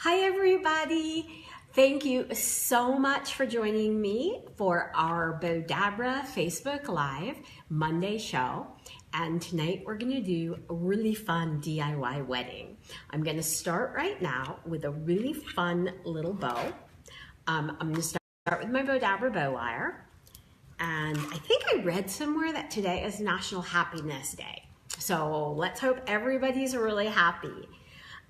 Hi everybody! Thank you so much for joining me for our Bowdabra Facebook Live Monday show. And tonight we're going to do a really fun DIY wedding. I'm going to start right now with a really fun little bow. I'm going to start with my Bowdabra bow wire. And I think I read somewhere that today is National Happiness Day. So let's hope everybody's really happy.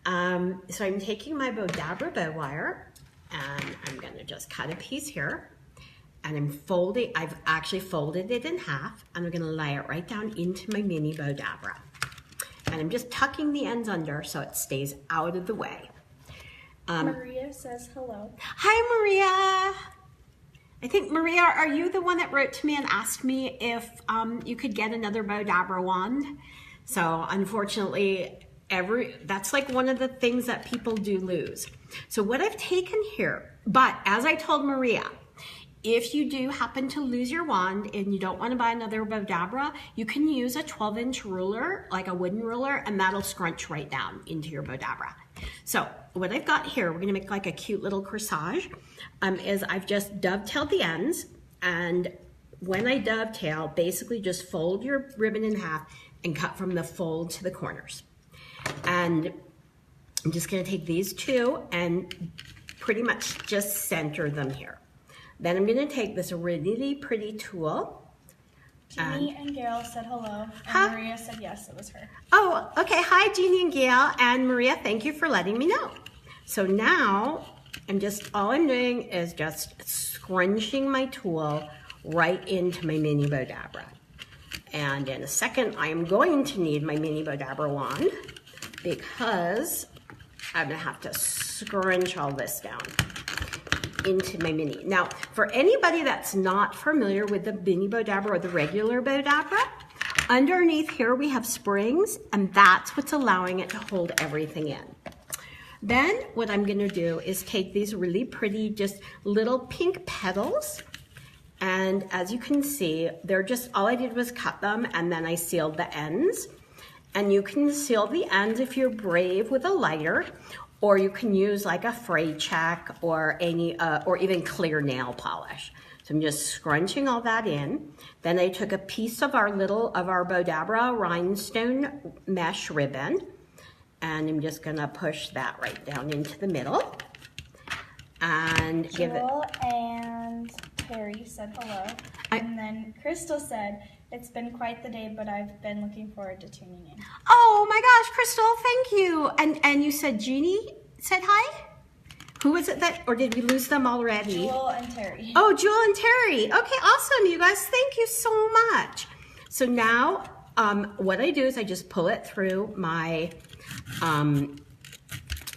So I'm taking my Bowdabra bow wire and I'm going to just cut a piece here, and I've actually folded it in half, and I'm going to lay it right down into my Mini Bowdabra. And I'm just tucking the ends under so it stays out of the way. Maria says hello. Hi Maria! I think, Maria, are you the one that wrote to me and asked me if you could get another Bowdabra wand? So unfortunately, that's like one of the things that people do lose. So what I've taken here, but as I told Maria, if you do happen to lose your wand and you don't want to buy another Bowdabra, you can use a 12-inch ruler, like a wooden ruler, and that'll scrunch right down into your Bowdabra. So what I've got here, we're gonna make like a cute little corsage, is I've just dovetailed the ends, and when I dovetail, basically just fold your ribbon in half and cut from the fold to the corners. And I'm just going to take these two and pretty much just center them here. Then I'm going to take this really pretty tulle. Jeannie and Gail said hello, and Hi. Maria said yes, it was her. Oh, okay. Hi, Jeannie and Gail. And Maria, thank you for letting me know. So now all I'm doing is just scrunching my tulle right into my Mini Bowdabra. And in a second, I am going to need my Mini Bowdabra wand, because I'm gonna have to scrunch all this down into my mini. Now, for anybody that's not familiar with the Mini Bowdabra or the regular Bowdabra, underneath here we have springs, and that's what's allowing it to hold everything in. Then what I'm gonna do is take these really pretty, just little pink petals, and as you can see, they're just, all I did was cut them, and then I sealed the ends. And you can seal the ends if you're brave with a lighter, or you can use like a fray check or or even clear nail polish. So I'm just scrunching all that in. Then I took a piece of our Bowdabra Rhinestone mesh ribbon, and I'm just gonna push that right down into the middle. And give it. Joel and Terry said hello. And then Crystal said, it's been quite the day, but I've been looking forward to tuning in. Oh my gosh, Crystal, thank you. And you said Jeannie said hi? Who was it that, or did we lose them already? Joel and Terry. Oh, Joel and Terry. Okay, awesome, you guys. Thank you so much. So now what I do is I just pull it through my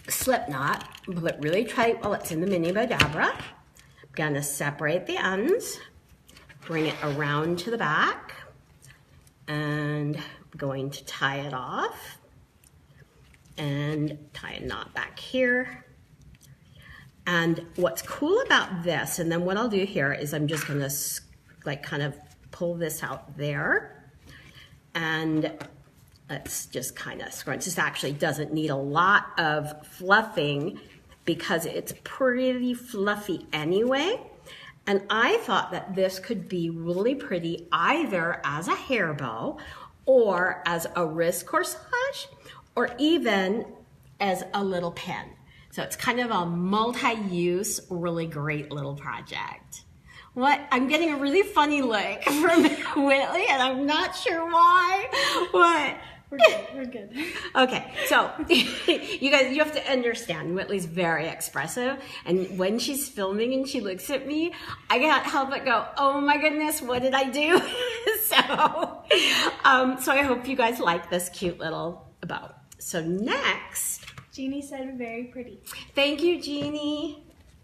slip knot, pull it really tight while it's in the Mini Bowdabra. I'm gonna separate the ends, bring it around to the back, and I'm going to tie it off and tie a knot back here. And what's cool about this, and then what I'll do here is I'm just gonna like kind of pull this out there, and let's just kind of scrunch. This actually doesn't need a lot of fluffing because it's pretty fluffy anyway. And I thought that this could be really pretty either as a hair bow or as a wrist corsage or even as a little pin. So it's kind of a multi-use, really great little project. What? I'm getting a really funny look from Whitley, and I'm not sure why. What? We're good. Okay, so you guys, you have to understand, Whitley's very expressive, and when she's filming and she looks at me, I can't help but go, oh my goodness, what did I do? So I hope you guys like this cute little bow. So next. Jeannie said very pretty. Thank you, Jeannie.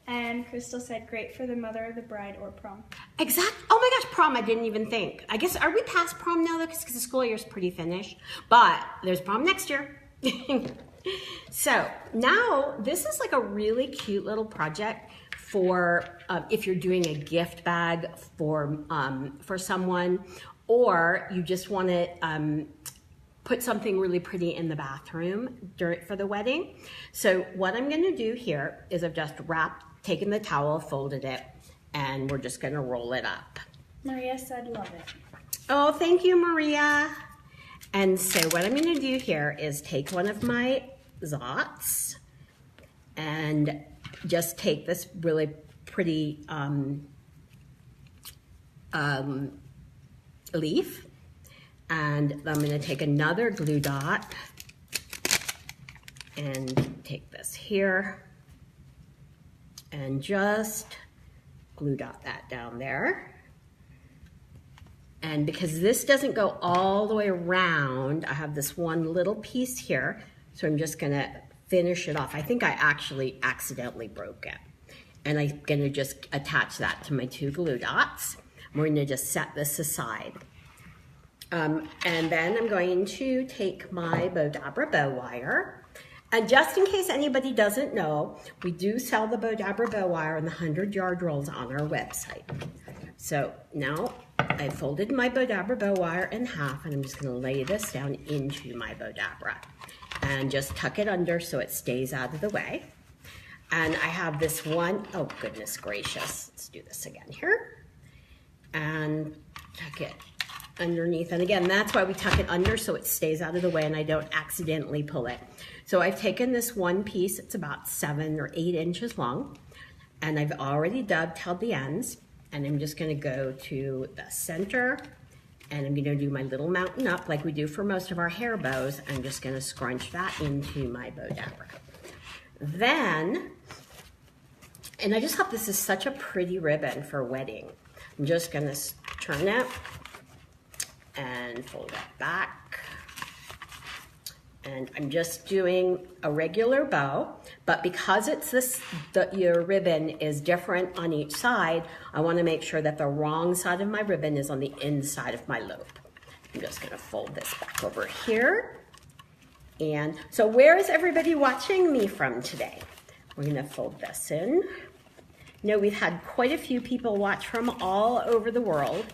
And Crystal said great for the mother of the bride or prom. Exact. Oh my gosh, prom, I didn't even think. I guess, are we past prom now though? Because the school year's pretty finished. But there's prom next year. So now this is like a really cute little project for if you're doing a gift bag for someone, or you just want to put something really pretty in the bathroom for the wedding. So what I'm gonna do here is I've just taken the towel, folded it, and we're just gonna roll it up. Maria said love it. Oh, thank you, Maria. And so what I'm gonna do here is take one of my Zots and just take this really pretty leaf, and I'm going to take another glue dot and take this here and just glue dot that down there. And because this doesn't go all the way around, I have this one little piece here, so I'm just going to finish it off. I think I actually accidentally broke it, and I'm going to just attach that to my 2 glue dots. We're going to just set this aside. And then I'm going to take my Bowdabra bow wire. And just in case anybody doesn't know, we do sell the Bowdabra bow wire in the 100-yard rolls on our website. So now I folded my Bowdabra bow wire in half, and I'm just going to lay this down into my Bowdabra and just tuck it under so it stays out of the way. And I have this one, oh goodness gracious, let's do this again here. And tuck it underneath. And again, that's why we tuck it under so it stays out of the way and I don't accidentally pull it. So I've taken this one piece, it's about 7 or 8 inches long, and I've already dovetailed the ends, and I'm just gonna go to the center, and I'm gonna do my little mountain up like we do for most of our hair bows. I'm just gonna scrunch that into my Bowdabra. Then, and I just thought this is such a pretty ribbon for a wedding. I'm just gonna turn it and fold it back. And I'm just doing a regular bow, but because it's your ribbon is different on each side, I wanna make sure that the wrong side of my ribbon is on the inside of my loop. I'm just gonna fold this back over here. And so where is everybody watching me from today? We're gonna fold this in. You know, we've had quite a few people watch from all over the world.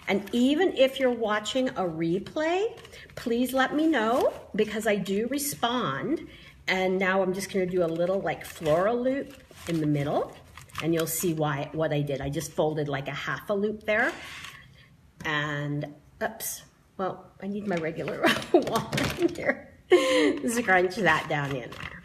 And even if you're watching a replay, please let me know, because I do respond. And now I'm just gonna do a little like floral loop in the middle, and you'll see what I did. I just folded like a half a loop there. And, oops, well, I need my regular wand here. Scrunch that down in there.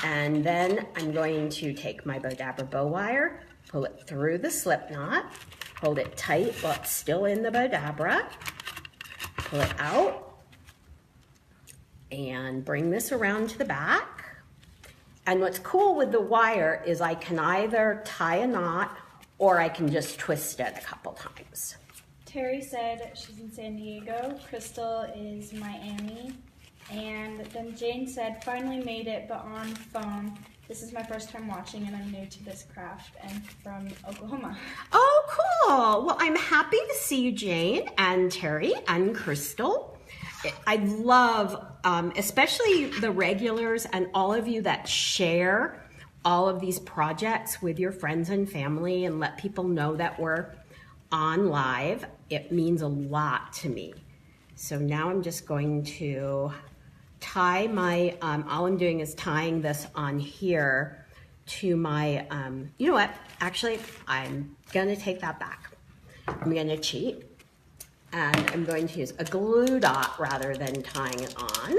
And then I'm going to take my Bowdabra bow wire, pull it through the slip knot, hold it tight while it's still in the Bowdabra, pull it out, and bring this around to the back. And what's cool with the wire is I can either tie a knot or I can just twist it a couple times. Terry said she's in San Diego, Crystal is Miami, and then Jane said, finally made it, but on phone. This is my first time watching, and I'm new to this craft, and from Oklahoma. Oh, cool. Well, I'm happy to see you, Jane, and Terry, and Crystal. I love, especially the regulars and all of you that share all of these projects with your friends and family and let people know that we're on live. It means a lot to me. So now I'm just going to tie my, all I'm doing is tying this on here to my, you know what, actually, I'm gonna take that back. I'm gonna cheat, and I'm going to use a glue dot rather than tying it on.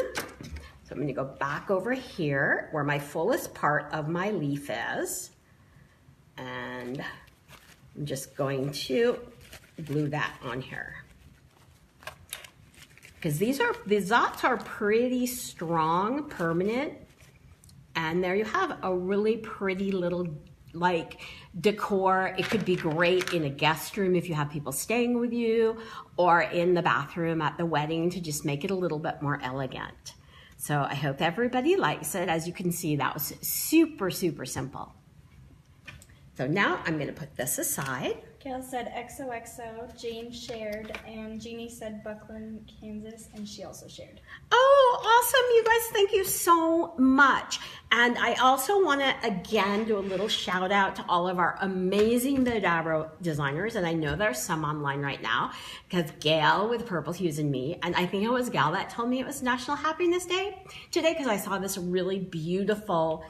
So I'm gonna go back over here where my fullest part of my leaf is, and I'm just going to glue that on here. Because these Zots are pretty strong, permanent, and there you have a really pretty little like decor. It could be great in a guest room if you have people staying with you, or in the bathroom at the wedding to just make it a little bit more elegant. So I hope everybody likes it. As you can see, that was super, super simple. So now I'm gonna put this aside. Gail said XOXO, Jane shared, and Jeannie said Buckland, Kansas, and she also shared. Oh, awesome. You guys, thank you so much. And I also want to, again, do a little shout out to all of our amazing Bowdabra designers. And I know there's some online right now because Gail with Purple Hues and me, and I think it was Gal that told me it was National Happiness Day today because I saw this really beautiful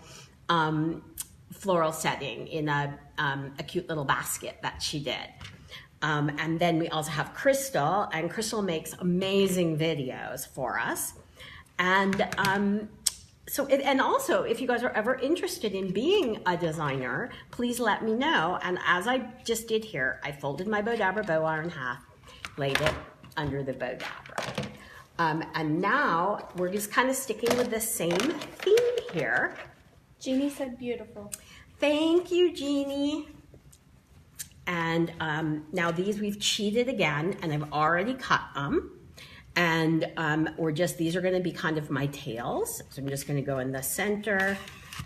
floral setting in a cute little basket that she did. And then we also have Crystal, and Crystal makes amazing videos for us. And and also, if you guys are ever interested in being a designer, please let me know. And as I just did here, I folded my Bowdabra bow wire in half, laid it under the Bowdabra. And now we're just kind of sticking with the same theme here. Jeannie said beautiful. Thank you, Jeannie. And now these we've cheated again, and I've already cut them. And these are gonna be kind of my tails. So I'm just gonna go in the center,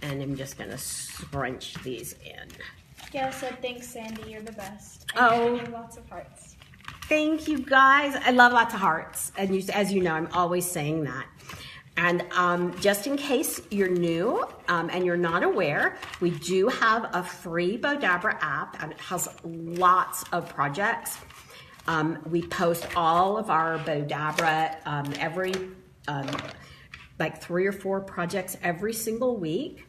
and I'm just gonna scrunch these in. Gail said, thanks, Sandy, you're the best. And lots of hearts. Thank you, guys. I love lots of hearts. And as you know, I'm always saying that. And just in case you're new and you're not aware, we do have a free Bowdabra app, and it has lots of projects. We post all of our Bowdabra every, like 3 or 4 projects every single week.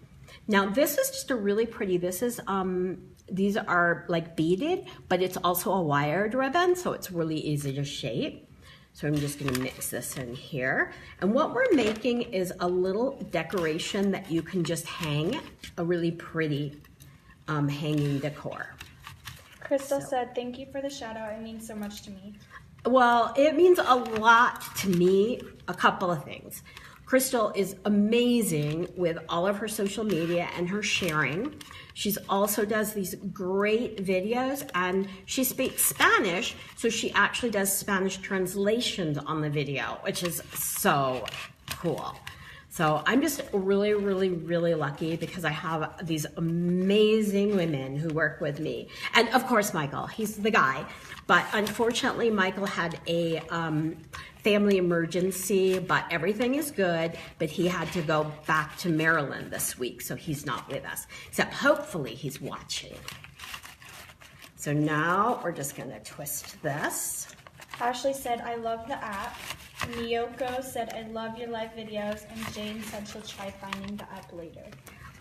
Now this is just a really pretty, these are like beaded, but it's also a wired ribbon, so it's really easy to shape. So I'm just gonna mix this in here. And what we're making is a little decoration that you can just hang, a really pretty hanging decor. Crystal said, thank you for the shout out. It means so much to me. Well, it means a lot to me, a couple of things. Crystal is amazing with all of her social media and her sharing. She also does these great videos, and she speaks Spanish, so she actually does Spanish translations on the video, which is so cool. So I'm just really, really, really lucky because I have these amazing women who work with me. And of course, Michael, he's the guy. But unfortunately, Michael had a family emergency, but everything is good. But he had to go back to Maryland this week, so he's not with us. Except hopefully he's watching. So now we're just gonna twist this. Ashley said, I love the app. Miyoko said, I love your live videos. And Jane said she'll try finding the app later.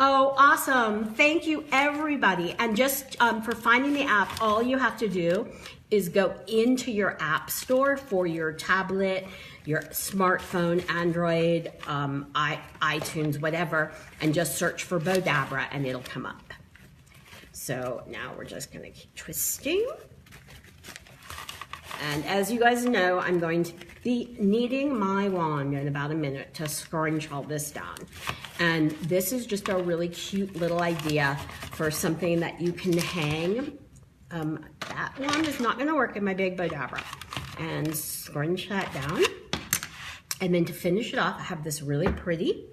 Oh, awesome. Thank you, everybody. And just for finding the app, all you have to do is go into your app store for your tablet, your smartphone, Android, iTunes, whatever, and just search for Bowdabra and it'll come up. So now we're just gonna keep twisting. And as you guys know, I'm going to be kneading my wand in about a minute to scrunch all this down. And this is just a really cute little idea for something that you can hang. That wand is not gonna work in my big Bowdabra. And scrunch that down. And then to finish it off, I have this really pretty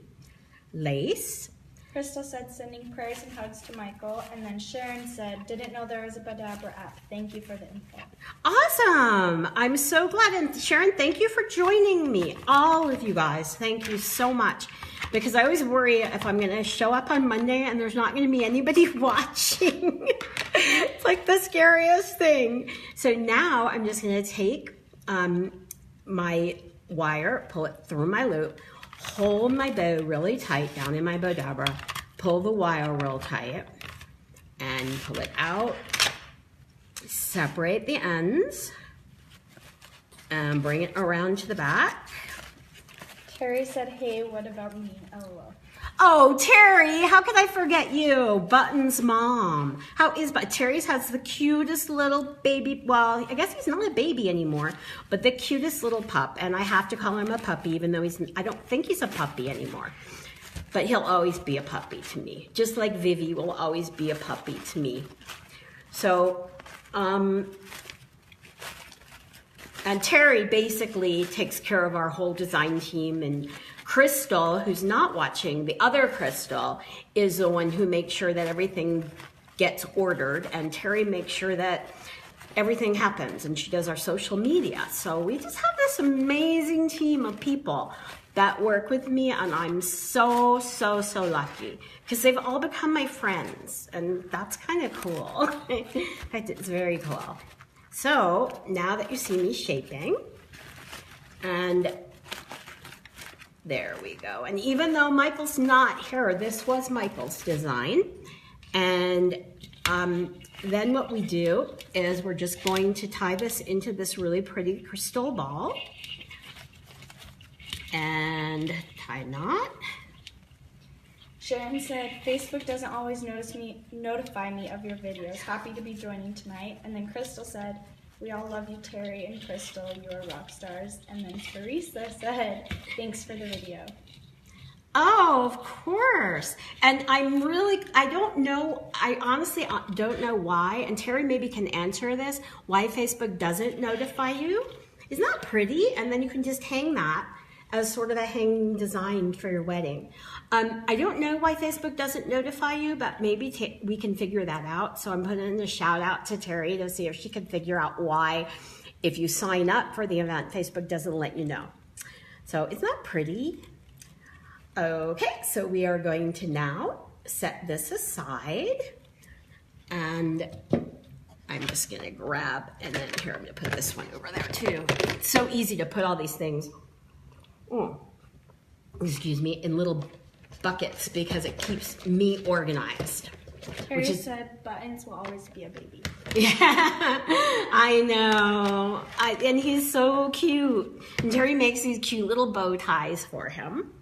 lace. Crystal said, sending prayers and hugs to Michael. And then Sharon said, didn't know there was a Bowdabra app. Thank you for the info. Awesome. I'm so glad. And Sharon, thank you for joining me. All of you guys, thank you so much. Because I always worry if I'm going to show up on Monday and there's not going to be anybody watching. It's like the scariest thing. So now I'm just going to take my wire, pull it through my loop, hold my bow really tight down in my Bowdabra, pull the wire real tight, and pull it out, separate the ends, and bring it around to the back. Terry said, hey, what about me? LOL. Oh, Terry, how could I forget you? Button's mom. How is Terry's has the cutest little baby, well, I guess he's not a baby anymore, but the cutest little pup, and I have to call him a puppy even though I don't think he's a puppy anymore. But he'll always be a puppy to me, just like Vivi will always be a puppy to me. So, and Terry basically takes care of our whole design team, and Crystal, who's not watching, the other Crystal, is the one who makes sure that everything gets ordered, and Terry makes sure that everything happens, and she does our social media. So we just have this amazing team of people that work with me, and I'm so lucky because they've all become my friends, and that's kind of cool. In fact, it's very cool. So now that you see me shaping, and there we go. And even though Michael's not here, this was Michael's design. And then what we do is we're just going to tie this into this really pretty crystal ball. And tie a knot. Sharon said, Facebook doesn't always notify me of your videos. Happy to be joining tonight. And then Crystal said, we all love you, Terry and Crystal. You are rock stars. And then Teresa said, thanks for the video. Oh, of course. And I don't know, I honestly don't know why, and Terry maybe can answer this, why Facebook doesn't notify you. Isn't that pretty? And then you can just hang that as sort of a hanging design for your wedding. I don't know why Facebook doesn't notify you, but maybe we can figure that out. So I'm putting a shout out to Terry to see if she can figure out why, if you sign up for the event, Facebook doesn't let you know. So isn't that pretty? Okay, so we are going to now set this aside, and I'm just gonna grab, and then here I'm gonna put this one over there too. It's so easy to put all these things, excuse me, in little buckets because it keeps me organized. Terry said buttons will always be a baby. Yeah, I know. And he's so cute. And Terry makes these cute little bow ties for him.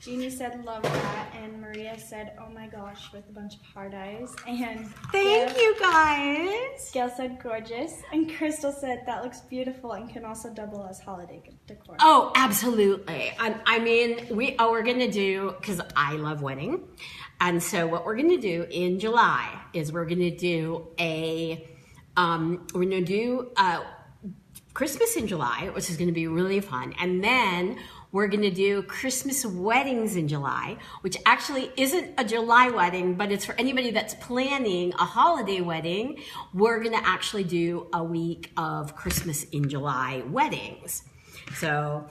Jeannie said, love that. And Maria said, oh my gosh, with a bunch of hard eyes. And thank you, guys. Gail said, gorgeous. And Crystal said, that looks beautiful and can also double as holiday decor. Oh, absolutely. I mean, we're going to do, because I love wedding. And so what we're going to do in July is we're going to do Christmas in July, which is going to be really fun. And then we're going to do Christmas weddings in July, which actually isn't a July wedding, but it's for anybody that's planning a holiday wedding. We're going to actually do a week of Christmas in July weddings. So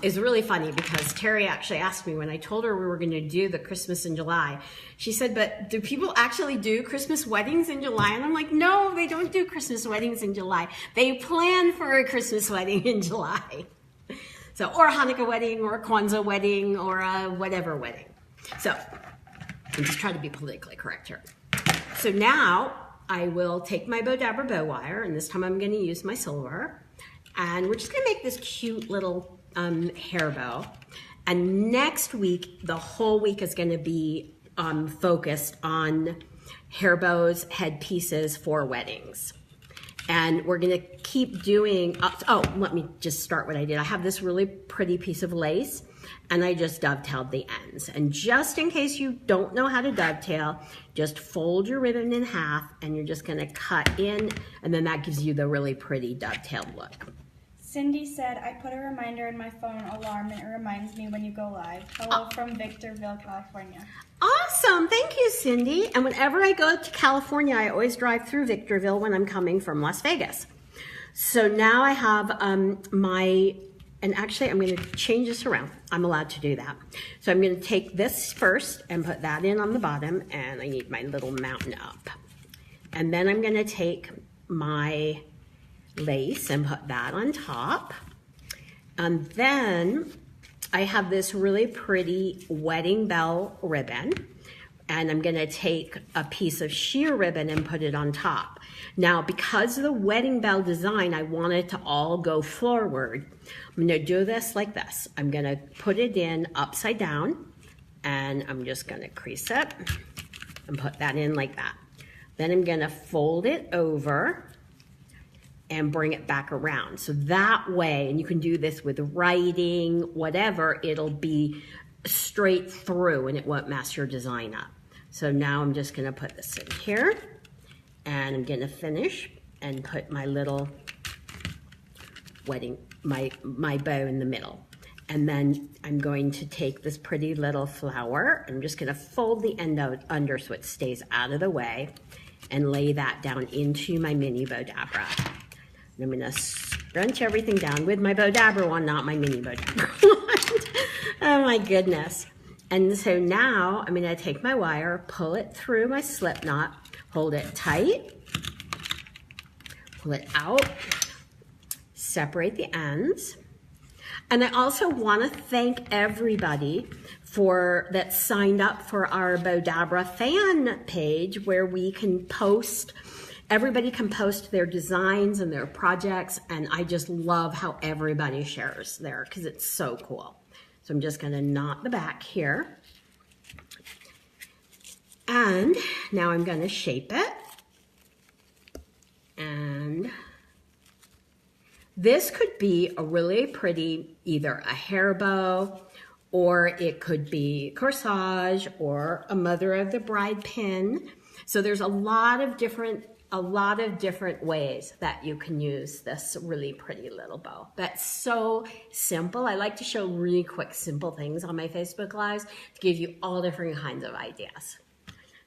it's really funny because Terry actually asked me when I told her we were going to do the Christmas in July. She said, but do people actually do Christmas weddings in July? And I'm like, no, they don't do Christmas weddings in July. They plan for a Christmas wedding in July. So, or a Hanukkah wedding, or a Kwanzaa wedding, or a whatever wedding. So, I'm just trying to be politically correct here. So now, I will take my Bowdabra bow wire, and this time I'm going to use my silver. And we're just going to make this cute little hair bow. And next week, the whole week is going to be focused on hair bows, headpieces for weddings. And we're going to keep doing, let me just start what I did. I have this really pretty piece of lace, and I just dovetailed the ends. And just in case you don't know how to dovetail, just fold your ribbon in half, and you're just going to cut in, and then that gives you the really pretty dovetailed look. Cindy said, I put a reminder in my phone alarm, and it reminds me when you go live. Hello from Victorville, California. Awesome. Thank you, Cindy. And whenever I go to California, I always drive through Victorville when I'm coming from Las Vegas. So now I have and actually I'm going to change this around. I'm allowed to do that. So I'm going to take this first and put that in on the bottom, and I need my little mountain up. And then I'm going to take my lace and put that on top. And then I have this really pretty wedding bell ribbon, and I'm going to take a piece of sheer ribbon and put it on top. Now, because of the wedding bell design, I want it to all go forward. I'm going to do this like this. I'm going to put it in upside down, and I'm just going to crease it and put that in like that. Then I'm going to fold it over and bring it back around. So that way, and you can do this with writing, whatever, it'll be straight through and it won't mess your design up. So now I'm just gonna put this in here, and I'm gonna finish and put my little wedding, my bow in the middle. And then I'm going to take this pretty little flower. I'm just gonna fold the end out under so it stays out of the way and lay that down into my Mini Bowdabra. And I'm gonna scrunch everything down with my Bowdabra one, not my Mini Bowdabra one. Oh my goodness. And so now I'm gonna take my wire, pull it through my slip knot, hold it tight, pull it out, separate the ends. And I also want to thank everybody that signed up for our Bowdabra fan page, where we can post, everybody can post their designs and their projects, and I just love how everybody shares there because it's so cool. So I'm just going to knot the back here. And now I'm going to shape it. And this could be a really pretty, either a hair bow, or it could be corsage, or a mother of the bride pin. So there's a lot of different ways that you can use this really pretty little bow. That's so simple. I like to show really quick, simple things on my Facebook Lives to give you all different kinds of ideas.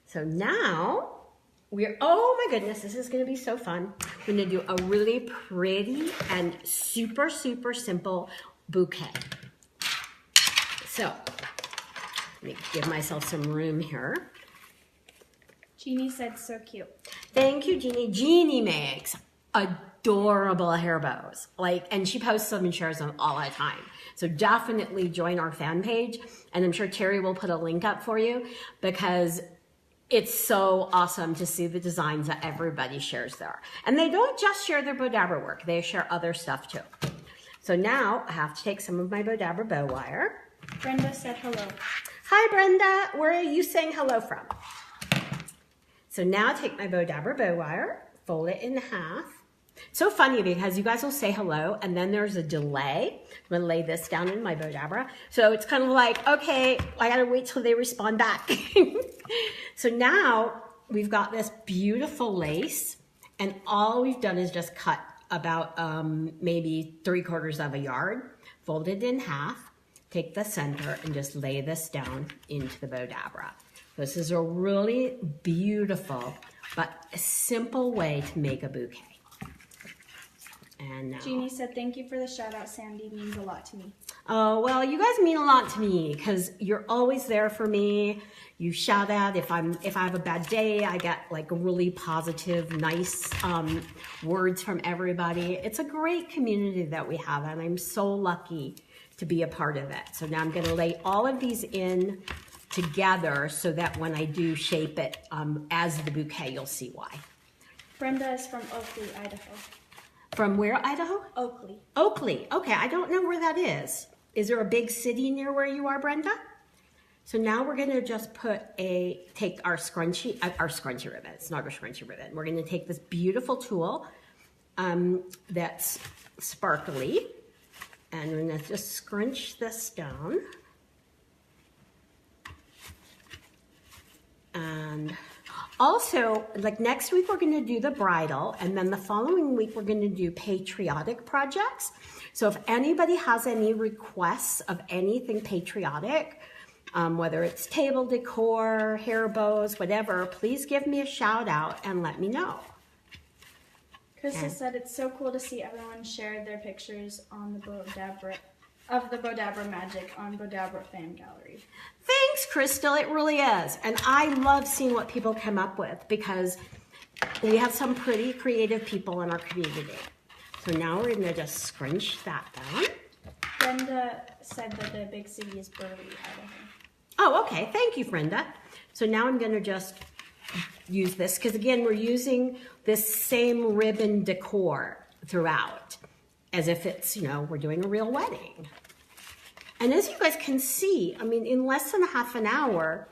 So now, oh my goodness, this is gonna be so fun. We're gonna do a really pretty and super, super simple bouquet. So, let me give myself some room here. Jeannie said so cute. Thank you, Jeannie. Jeannie makes adorable hair bows. And she posts them and shares them all the time. So definitely join our fan page. And I'm sure Terry will put a link up for you because it's so awesome to see the designs that everybody shares there. And they don't just share their Bowdabra work, they share other stuff too. So now I have to take some of my Bowdabra bow wire. Brenda said hello. Hi Brenda, where are you saying hello from? So now I take my Bowdabra bow wire, fold it in half. So funny because you guys will say hello and then there's a delay. I'm gonna lay this down in my Bowdabra. So it's kind of like, okay, I gotta wait till they respond back. So now we've got this beautiful lace and all we've done is just cut about maybe 3/4 of a yard, fold it in half, take the center and just lay this down into the Bowdabra. This is a really beautiful but a simple way to make a bouquet. And now, Jeannie said, thank you for the shout out, Sandy, means a lot to me. Oh, well, you guys mean a lot to me because you're always there for me. You shout out if I have a bad day, I get like really positive, nice words from everybody. It's a great community that we have and I'm so lucky to be a part of it. So now I'm gonna lay all of these in together so that when I do shape it as the bouquet, you'll see why. Brenda is from Oakley, Idaho. From where, Idaho? Oakley. Oakley, okay, I don't know where that is. Is there a big city near where you are, Brenda? So now we're gonna just take our scrunchie ribbon. It's not a scrunchie ribbon. We're gonna take this beautiful tulle that's sparkly, and we're gonna just scrunch this down. And also, like next week, we're gonna do the bridal, and then the following week, we're gonna do patriotic projects. So if anybody has any requests of anything patriotic, whether it's table decor, hair bows, whatever, please give me a shout out and let me know. Krista said it's so cool to see everyone share their pictures on the Bowdabra magic on Bowdabra Fan Gallery. Thanks, Crystal, it really is. And I love seeing what people come up with because we have some pretty creative people in our community. So now we're gonna just scrunch that down. Brenda said that the big city is Burley, Idaho. Oh, okay, thank you, Brenda. So now I'm gonna just use this because again, we're using this same ribbon decor throughout as if it's, we're doing a real wedding. And as you guys can see, I mean, in less than a half an hour,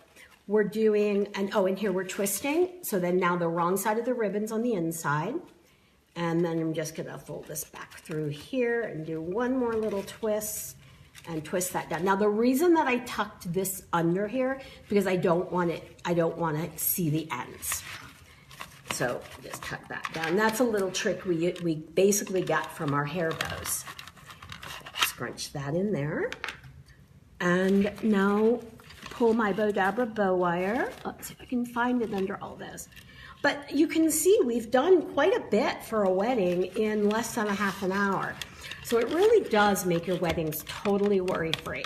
we're doing, and here we're twisting. So then now the wrong side of the ribbon's on the inside. And then I'm just gonna fold this back through here and do one more little twist and twist that down. Now the reason that I tucked this under here, because I don't want to see the ends. So just tuck that down. That's a little trick we basically got from our hair bows. scrunch that in there. And now pull my Bowdabra bow wire. Let's see if I can find it under all this. But you can see we've done quite a bit for a wedding in less than a half an hour. So it really does make your weddings totally worry-free.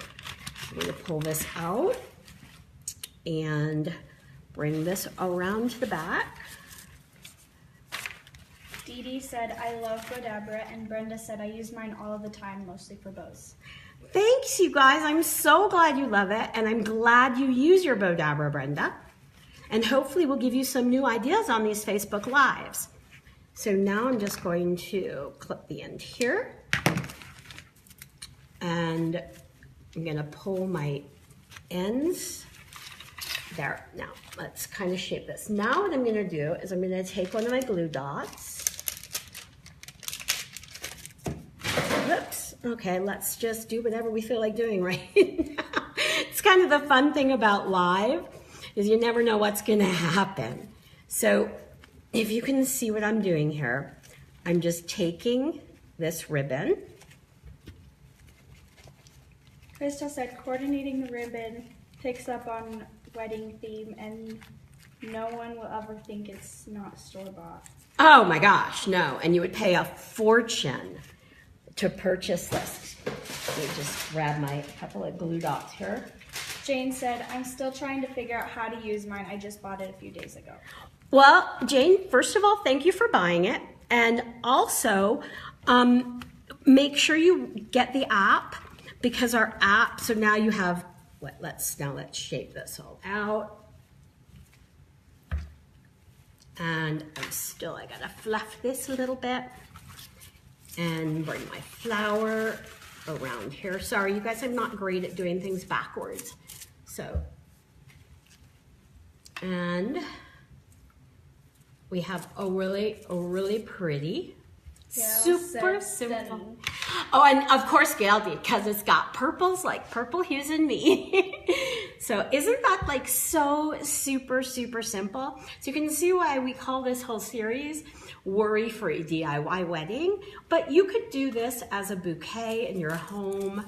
I'm gonna pull this out and bring this around to the back. Dee Dee said, I love Bowdabra, and Brenda said, I use mine all the time, mostly for bows. Thanks, you guys. I'm so glad you love it, and I'm glad you use your Bowdabra, Brenda. And hopefully we'll give you some new ideas on these Facebook Lives. So now I'm just going to clip the end here. And I'm gonna pull my ends there. Now, let's kind of shape this. Now what I'm gonna do is I'm gonna take one of my glue dots. Whoops, okay, let's just do whatever we feel like doing right now. It's kind of the fun thing about live, is you never know what's gonna happen. So if you can see what I'm doing here, I'm just taking this ribbon. Crystal said, coordinating the ribbon picks up on wedding theme, and no one will ever think it's not store-bought. Oh my gosh, no, and you would pay a fortune to purchase this. Let me just grab my couple of glue dots here. Jane said, I'm still trying to figure out how to use mine. I just bought it a few days ago. Well, Jane, first of all, thank you for buying it. And also, make sure you get the app, because our app, so now you have, let's shape this all out. And I gotta fluff this a little bit and bring my flower around here. Sorry, you guys, I'm not great at doing things backwards. So, and we have a really pretty, super simple. Oh, and of course, Gail, because it's got purples, like purple hues in me. So isn't that like so super simple? So you can see why we call this whole series Worry-Free DIY Wedding. But you could do this as a bouquet in your home.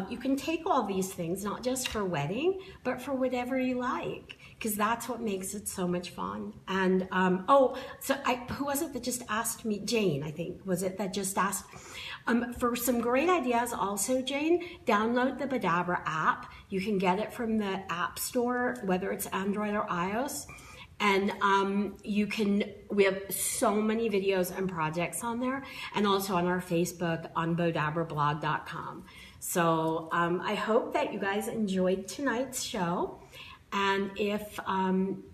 You can take all these things, not just for wedding, but for whatever you like, because that's what makes it so much fun. And who was it that just asked me? Jane, I think, was it that just asked? For some great ideas also, Jane, download the Bowdabra app. You can get it from the App Store, whether it's Android or iOS. And we have so many videos and projects on there, and also on our Facebook on bowdabrablog.com. So I hope that you guys enjoyed tonight's show. And if I'm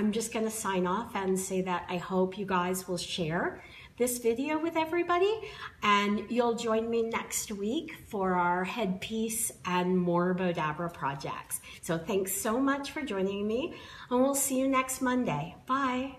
just gonna sign off and say that I hope you guys will share this video with everybody, and you'll join me next week for our headpiece and more Bowdabra projects. So thanks so much for joining me, and we'll see you next Monday. Bye.